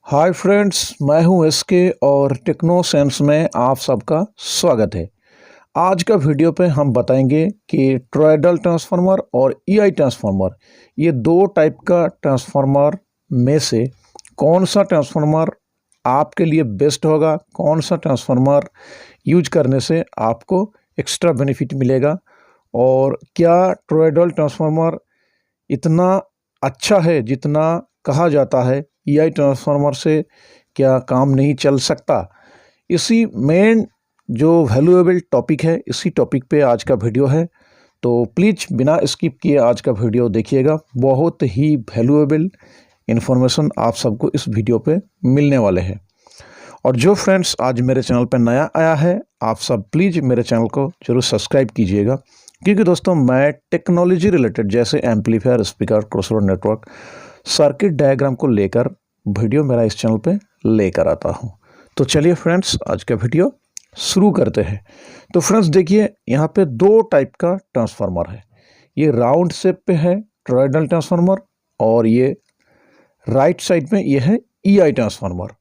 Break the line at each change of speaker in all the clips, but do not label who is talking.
Hi friends, मैं हूं SK और टेक्नो सेंस में आप सबका स्वागत है। आज का वीडियो पे हम बताएंगे कि टॉरॉयडल ट्रांसफार्मर और ईआई ट्रांसफार्मर, ये दो टाइप का ट्रांसफार्मर में से कौन सा ट्रांसफार्मर आपके लिए बेस्ट होगा, कौन सा ट्रांसफार्मर यूज करने से आपको एक्स्ट्रा बेनिफिट मिलेगा और क्या टॉरॉयडल ट्रांसफार्मर इतना अच्छा है जितना कहा जाता है, ईआई ट्रांसफार्मर से क्या काम नहीं चल सकता। इसी मेन जो वैल्यूएबल टॉपिक है, इसी टॉपिक पे आज का वीडियो है, तो प्लीज़ बिना स्किप किए आज का वीडियो देखिएगा। बहुत ही वैल्यूएबल इन्फॉर्मेशन आप सबको इस वीडियो पे मिलने वाले हैं। और जो फ्रेंड्स आज मेरे चैनल पर नया आया है, आप सब प्लीज़ मेरे चैनल को जरूर सब्सक्राइब कीजिएगा, क्योंकि दोस्तों मैं टेक्नोलॉजी रिलेटेड जैसे amplifier, speaker, crossroad network, circuit diagram को लेकर वीडियो मेरा इस चैनल पे लेकर आता हूं। तो चलिए फ्रेंड्स, आज का वीडियो शुरू करते हैं। तो फ्रेंड्स देखिए, यहाँ पे दो टाइप का ट्रांसफार्मर है। ये राउंड शेप पे है टॉरॉयडल ट्रांसफार्मर, और ये राइट साइड में ये है ईआई ट्रांसफार्मर।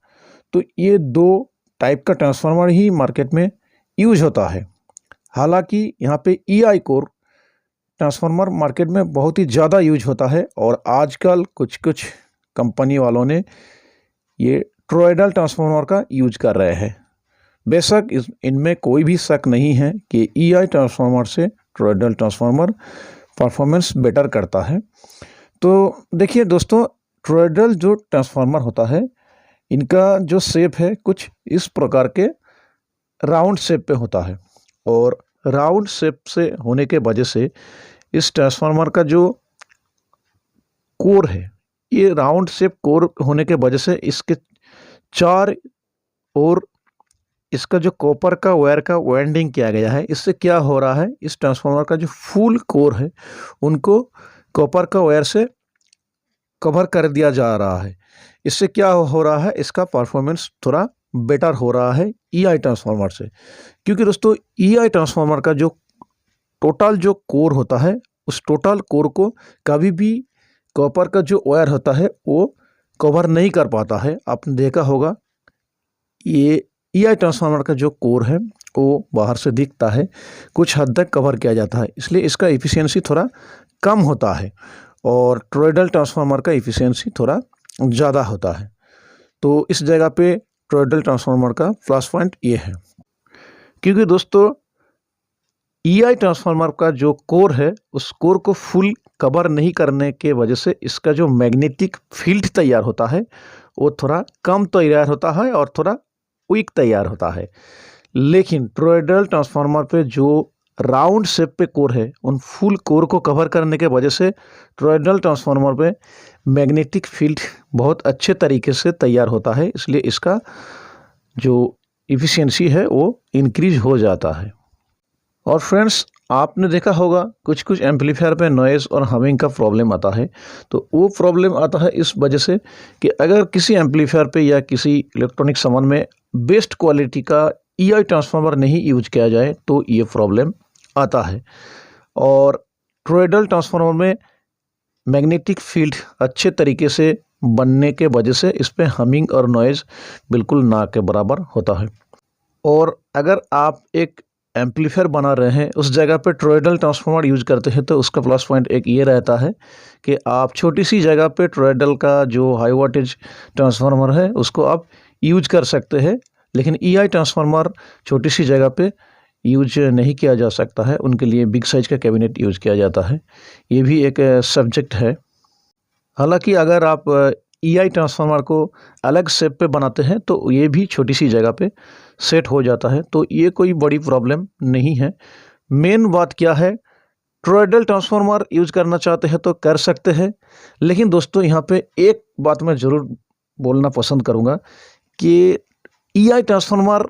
तो ये दो टाइप का ट्रांसफार्मर ही मार्केट में यूज होता है। हालांकि यहाँ पे ईआई कोर ट्रांसफार्मर मार्केट में बहुत ही ज़्यादा यूज होता है, और आजकल कुछ कुछ कंपनी वालों ने ये टॉरॉयडल ट्रांसफार्मर का यूज कर रहे हैं। बेशक इनमें कोई भी शक नहीं है कि ईआई ट्रांसफार्मर से टॉरॉयडल ट्रांसफार्मर परफॉर्मेंस बेटर करता है। तो देखिए दोस्तों, टॉरॉयडल जो ट्रांसफार्मर होता है, इनका जो शेप है कुछ इस प्रकार के राउंड शेप पे होता है, और राउंड शेप से होने के वजह से इस ट्रांसफार्मर का जो कोर है, ये राउंड शेप कोर होने के वजह से इसके चार और इसका जो कॉपर का वायर का वाइंडिंग किया गया है, इससे क्या हो रहा है, इस ट्रांसफार्मर का जो फुल कोर है उनको कॉपर का वायर से कवर कर दिया जा रहा है। इससे क्या हो रहा है, इसका परफॉर्मेंस थोड़ा बेटर हो रहा है ईआई ट्रांसफार्मर से। क्योंकि दोस्तों ईआई ट्रांसफार्मर का जो टोटल जो कोर होता है, उस टोटल कोर को कभी भी कॉपर का जो वायर होता है वो कवर नहीं कर पाता है। आपने देखा होगा, ये ईआई ट्रांसफार्मर का जो कोर है वो बाहर से दिखता है, कुछ हद तक कवर किया जाता है, इसलिए इसका एफिशिएंसी थोड़ा कम होता है, और टॉरॉयडल ट्रांसफार्मर का एफिशिएंसी थोड़ा ज़्यादा होता है। तो इस जगह पे टॉरॉयडल ट्रांसफार्मर का प्लस पॉइंट ये है। क्योंकि दोस्तों ईआई ट्रांसफार्मर का जो कोर है, उस कोर को फुल कवर नहीं करने के वजह से इसका जो मैग्नेटिक फील्ड तैयार होता है वो थोड़ा कम तैयार होता है और थोड़ा वीक तैयार होता है। लेकिन टॉरॉयडल ट्रांसफार्मर पे जो राउंड शेप पे कोर है, उन फुल कोर को कवर करने के वजह से टॉरॉयडल ट्रांसफार्मर पे मैग्नेटिक फील्ड बहुत अच्छे तरीके से तैयार होता है, इसलिए इसका जो इफ़िशियंसी है वो इंक्रीज हो जाता है। और फ्रेंड्स आपने देखा होगा, कुछ कुछ एम्पलीफायर पे नॉइज़ और हमिंग का प्रॉब्लम आता है। तो वो प्रॉब्लम आता है इस वजह से कि अगर किसी एम्पलीफायर पे या किसी इलेक्ट्रॉनिक सामान में बेस्ट क्वालिटी का ईआई ट्रांसफार्मर नहीं यूज किया जाए तो ये प्रॉब्लम आता है। और टॉरॉयडल ट्रांसफार्मर में मैग्नेटिक फील्ड अच्छे तरीके से बनने के वजह से इस पर हमिंग और नॉइज़ बिल्कुल ना के बराबर होता है। और अगर आप एक एम्पलीफायर बना रहे हैं, उस जगह पे टॉरॉयडल ट्रांसफार्मर यूज करते हैं, तो उसका प्लस पॉइंट एक ये रहता है कि आप छोटी सी जगह पे टॉरॉयडल का जो हाई वोल्टेज ट्रांसफार्मर है उसको आप यूज कर सकते हैं। लेकिन ईआई ट्रांसफार्मर छोटी सी जगह पे यूज नहीं किया जा सकता है, उनके लिए बिग साइज का कैबिनेट यूज किया जाता है। ये भी एक सब्जेक्ट है। हालांकि अगर आप ईआई ट्रांसफार्मर को अलग शेप पे बनाते हैं तो ये भी छोटी सी जगह पे सेट हो जाता है, तो ये कोई बड़ी प्रॉब्लम नहीं है। मेन बात क्या है, टॉरॉयडल ट्रांसफार्मर यूज करना चाहते हैं तो कर सकते हैं। लेकिन दोस्तों यहाँ पे एक बात मैं ज़रूर बोलना पसंद करूँगा कि ईआई ट्रांसफार्मर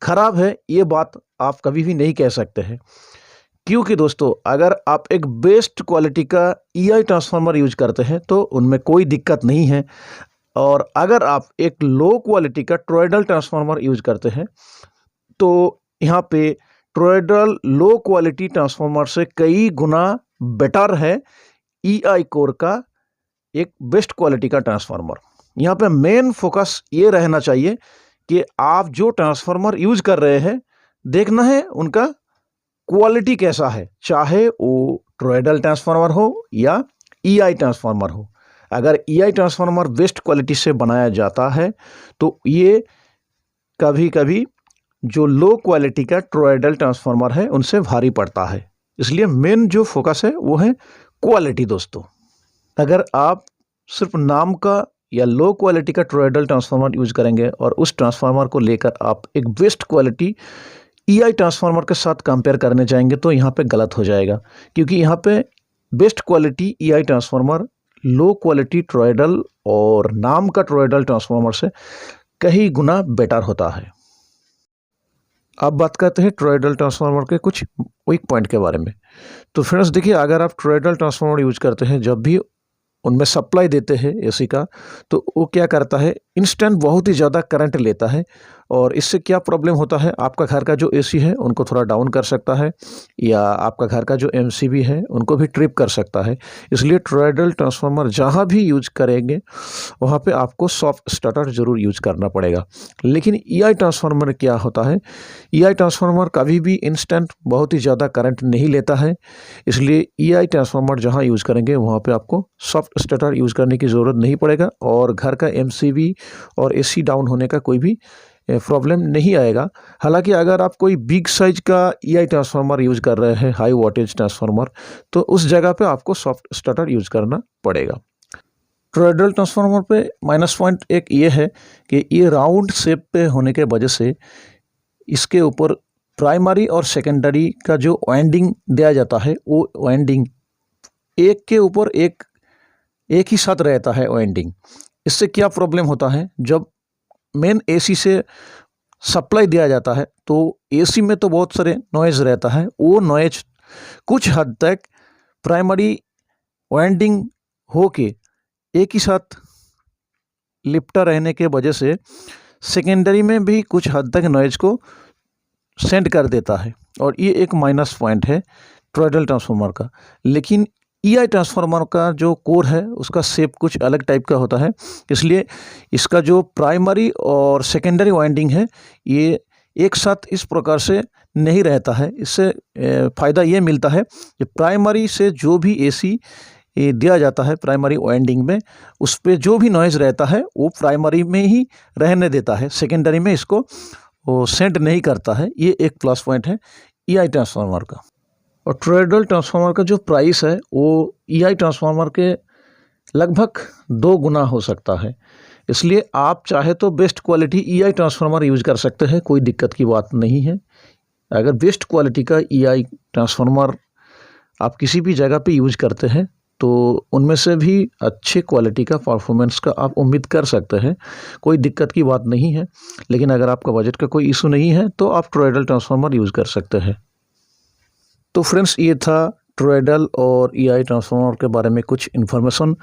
ख़राब है, ये बात आप कभी भी नहीं कह सकते हैं। क्योंकि दोस्तों अगर आप एक बेस्ट क्वालिटी का ईआई ट्रांसफार्मर यूज करते हैं तो उनमें कोई दिक्कत नहीं है, और अगर आप एक लो क्वालिटी का टॉरॉयडल ट्रांसफार्मर यूज करते हैं तो यहाँ पे टॉरॉयडल लो क्वालिटी ट्रांसफार्मर से कई गुना बेटर है ईआई कोर का एक बेस्ट क्वालिटी का ट्रांसफार्मर। यहाँ पे मेन फोकस ये रहना चाहिए कि आप जो ट्रांसफार्मर यूज कर रहे हैं, देखना है उनका क्वालिटी कैसा है, चाहे वो टॉरॉयडल ट्रांसफार्मर हो या ईआई ट्रांसफार्मर हो। अगर ईआई ट्रांसफार्मर बेस्ट क्वालिटी से बनाया जाता है तो ये कभी कभी जो लो क्वालिटी का टॉरॉयडल ट्रांसफार्मर है उनसे भारी पड़ता है। इसलिए मेन जो फोकस है वो है क्वालिटी दोस्तों। अगर आप सिर्फ नाम का या लो क्वालिटी का टॉरॉयडल ट्रांसफार्मर यूज करेंगे और उस ट्रांसफार्मर को लेकर आप एक बेस्ट क्वालिटी ईआई ट्रांसफार्मर के साथ कंपेयर करने जाएंगे तो यहाँ पे गलत हो जाएगा, क्योंकि यहाँ पे best quality EI transformer low quality toroidal और नाम का टॉरॉयडल ट्रांसफार्मर से कई गुना बेटर होता है। अब बात करते हैं टॉरॉयडल ट्रांसफार्मर के कुछ वीक पॉइंट के बारे में। तो फ्रेंड्स देखिए, अगर आप टॉरॉयडल ट्रांसफार्मर यूज करते हैं, जब भी उनमें सप्लाई देते हैं एसी का, तो वो क्या करता है, इंस्टेंट बहुत ही ज़्यादा करंट लेता है। और इससे क्या प्रॉब्लम होता है, आपका घर का जो एसी है उनको थोड़ा डाउन कर सकता है, या आपका घर का जो एमसीबी है उनको भी ट्रिप कर सकता है। इसलिए टॉरॉयडल ट्रांसफार्मर जहाँ भी यूज करेंगे वहाँ पे आपको सॉफ्ट स्टार्टर ज़रूर यूज करना पड़ेगा। लेकिन ईआई ट्रांसफार्मर में क्या होता है, ईआई ट्रांसफार्मर कभी भी इंस्टेंट बहुत ही ज़्यादा करंट नहीं लेता है। इसलिए ईआई ट्रांसफार्मर जहाँ यूज़ करेंगे वहाँ पे आपको सॉफ्ट स्टार्टर यूज़ करने की ज़रूरत नहीं पड़ेगा, और घर का एमसीबी और एसी डाउन होने का कोई भी प्रॉब्लम नहीं आएगा। हालांकि अगर आप कोई बिग साइज का ईआई ट्रांसफार्मर यूज़ कर रहे हैं, हाई वोल्टेज ट्रांसफार्मर, तो उस जगह पे आपको सॉफ्ट स्टार्टर यूज़ करना पड़ेगा। टॉरॉयडल ट्रांसफार्मर पे माइनस पॉइंट एक ये है कि ये राउंड शेप पे होने के वजह से इसके ऊपर प्राइमरी और सेकेंडरी का जो वाइंडिंग दिया जाता है वो वाइंडिंग एक के ऊपर एक ही साथ रहता है वाइंडिंग। इससे क्या प्रॉब्लम होता है, जब मेन एसी से सप्लाई दिया जाता है तो एसी में तो बहुत सारे नॉइज़ रहता है, वो नॉइज़ कुछ हद तक प्राइमरी वाइंडिंग होके एक ही साथ लिपटा रहने के वजह से सेकेंडरी में भी कुछ हद तक नॉइज़ को सेंड कर देता है, और ये एक माइनस पॉइंट है टॉरॉयडल ट्रांसफार्मर का। लेकिन ईआई ट्रांसफार्मर का जो कोर है उसका शेप कुछ अलग टाइप का होता है, इसलिए इसका जो प्राइमरी और सेकेंडरी वाइंडिंग है ये एक साथ इस प्रकार से नहीं रहता है। इससे फ़ायदा ये मिलता है कि प्राइमरी से जो भी एसी दिया जाता है प्राइमरी वाइंडिंग में, उस पर जो भी नॉइज़ रहता है वो प्राइमरी में ही रहने देता है, सेकेंडरी में इसको वो सेंड नहीं करता है। ये एक प्लस पॉइंट है ईआई ट्रांसफार्मर का। और टॉरॉयडल ट्रांसफार्मर का जो प्राइस है वो ईआई ट्रांसफार्मर के लगभग 2 गुना हो सकता है। इसलिए आप चाहे तो best quality EI transformer use कर सकते हैं, कोई दिक्कत की बात नहीं है। अगर बेस्ट क्वालिटी का ईआई ट्रांसफार्मर आप किसी भी जगह पे यूज़ करते हैं तो उनमें से भी अच्छे क्वालिटी का परफॉर्मेंस का आप उम्मीद कर सकते हैं, कोई दिक्कत की बात नहीं है। लेकिन अगर आपका बजट का कोई इशू नहीं है तो आप टॉरॉयडल ट्रांसफार्मर यूज़ कर सकते हैं। तो फ्रेंड्स, ये था टॉरॉयडल और ईआई ट्रांसफार्मर के बारे में कुछ इन्फॉर्मेशन।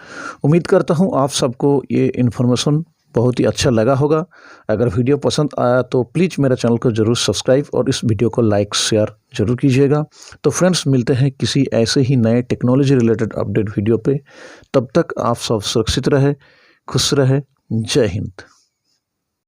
उम्मीद करता हूँ आप सबको ये इन्फॉर्मेशन बहुत ही अच्छा लगा होगा। अगर वीडियो पसंद आया तो प्लीज़ मेरे चैनल को ज़रूर सब्सक्राइब और इस वीडियो को लाइक शेयर ज़रूर कीजिएगा। तो फ्रेंड्स, मिलते हैं किसी ऐसे ही नए टेक्नोलॉजी रिलेटेड अपडेट वीडियो पे। तब तक आप सब सुरक्षित रहे, खुश रहे। जय हिंद।